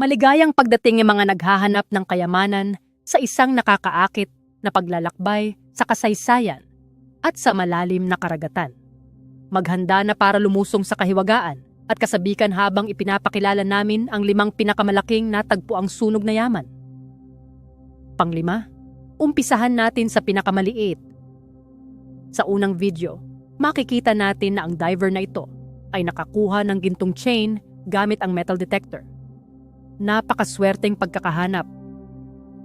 Maligayang pagdating ng mga naghahanap ng kayamanan sa isang nakakaakit na paglalakbay sa kasaysayan at sa malalim na karagatan. Maghanda na para lumusong sa kahiwagaan at kasabikan habang ipinapakilala namin ang 5 pinakamalaking natagpuang sunog na yaman. Panglima, umpisahan natin sa pinakamaliit. Sa unang video, makikita natin na ang diver na ito ay nakakuha ng gintong chain gamit ang metal detector. Napakaswerteng pagkakahanap.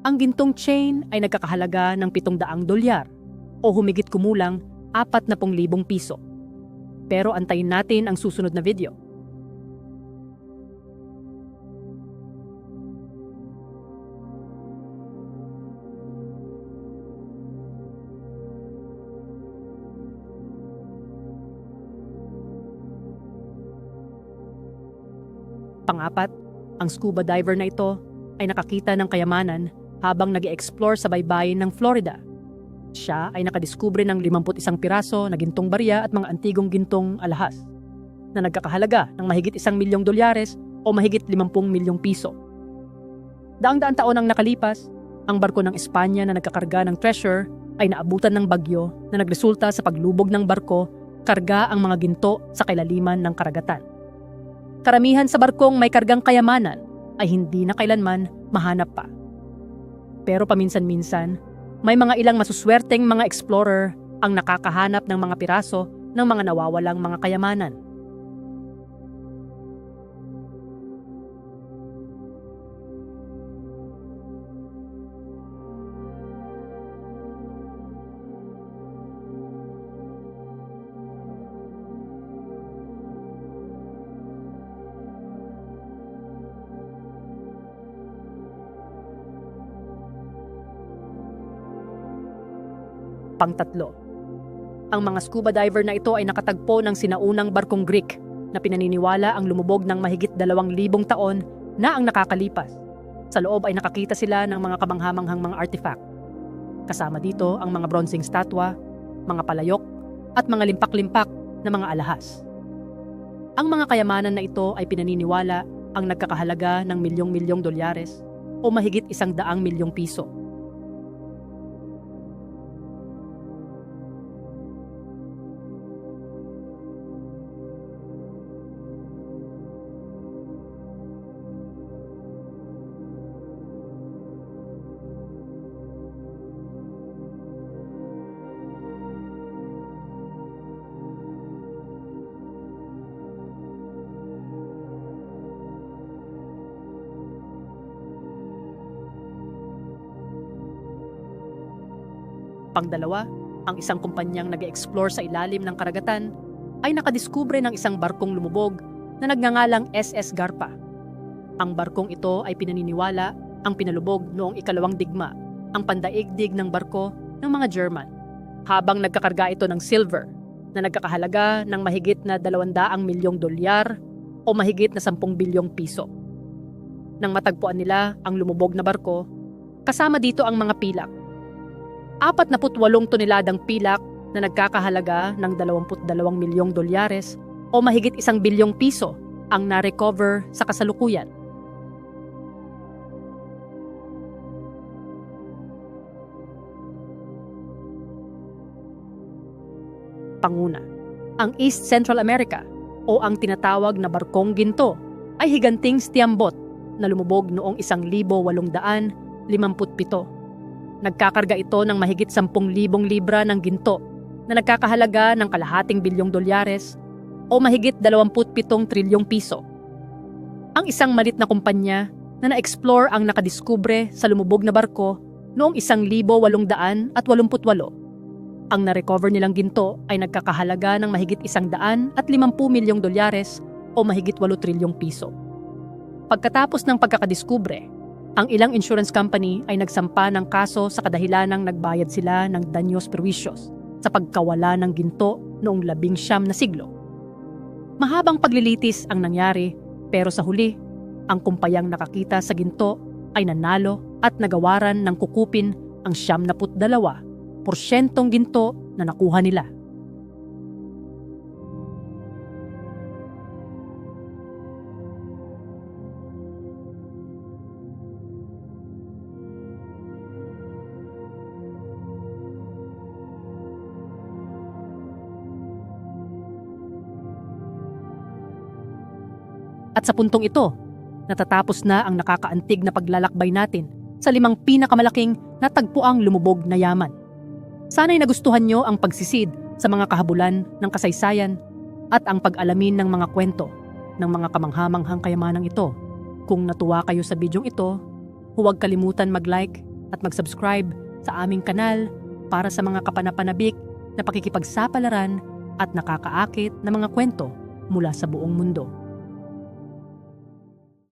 Ang gintong chain ay nagkakahalaga ng $700 o humigit kumulang 40,000 piso. Pero antayin natin ang susunod na video. Pang-apat, ang scuba diver na ito ay nakakita ng kayamanan habang nag-e-explore sa baybayin ng Florida. Siya ay nakadiskubre ng 51 piraso na gintong barya at mga antigong gintong alahas na nagkakahalaga ng mahigit $1 milyon o mahigit 50 milyong piso. Daang-daang taon ang nakalipas, ang barko ng Espanya na nagkakarga ng treasure ay naabutan ng bagyo na nagresulta sa paglubog ng barko karga ang mga ginto sa kailaliman ng karagatan. Karamihan sa barkong may kargang kayamanan ay hindi na kailanman mahanap pa. Pero paminsan-minsan, may mga ilang masuswerteng mga explorer ang nakakahanap ng mga piraso ng mga nawawalang mga kayamanan. Pang-3, ang mga scuba diver na ito ay nakatagpo ng sinaunang barkong Greek na pinaniniwala ang lumubog ng mahigit 2,000 taon na ang nakakalipas. Sa loob ay nakakita sila ng mga kamanghamanghang mga artifact. Kasama dito ang mga bronseng statwa, mga palayok, at mga limpak-limpak na mga alahas. Ang mga kayamanan na ito ay pinaniniwala ang nagkakahalaga ng $1,000,000 o mahigit 100 milyong piso. Pang-2, ang isang kumpanyang nag-e-explore sa ilalim ng karagatan ay nakadiskubre ng isang barkong lumubog na nagngangalang SS Garpa. Ang barkong ito ay pinaniniwala ang pinalubog noong ika-2 digma, ang pandaigdig ng barko ng mga German, habang nagkakarga ito ng silver na nagkakahalaga ng mahigit na $200 milyong o mahigit na 10 bilyong piso. Nang matagpuan nila ang lumubog na barko, kasama dito ang mga pilak. 48 toneladang pilak na nagkakahalaga ng $22 milyong o mahigit 1 bilyong piso ang na-recover sa kasalukuyan. Panguna, ang East Central America o ang tinatawag na barkong ginto ay higanting stiambot na lumubog noong 1857. Nagkakarga ito ng mahigit 10,000 libra ng ginto na nagkakahalaga ng $250 bilyong o mahigit 27 trilyong piso. Ang isang malit na kumpanya na na-explore ang nakadiskubre sa lumubog na barko noong 1888. Ang na-recover nilang ginto ay nagkakahalaga ng mahigit $150 milyong o mahigit 8 trilyong piso. Pagkatapos ng pagkakadiskubre, ang ilang insurance company ay nagsampa ng kaso sa kadahilanang nagbayad sila ng danyos perwisyos sa pagkawala ng ginto noong 19 na siglo. Mahabang paglilitis ang nangyari, pero sa huli, ang kumpayang nakakita sa ginto ay nanalo at nagawaran ng kukupin ang 72% ginto na nakuha nila. At sa puntong ito, natatapos na ang nakakaantig na paglalakbay natin sa 5 pinakamalaking natagpuang lumubog na yaman. Sana'y nagustuhan nyo ang pagsisid sa mga kahabulan ng kasaysayan at ang pag-alamin ng mga kwento ng mga kamanghamanghang kayamanang ito. Kung natuwa kayo sa bidyong ito, huwag kalimutan mag-like at mag-subscribe sa aming kanal para sa mga kapanapanabik na pakikipagsapalaran at nakakaakit na mga kwento mula sa buong mundo.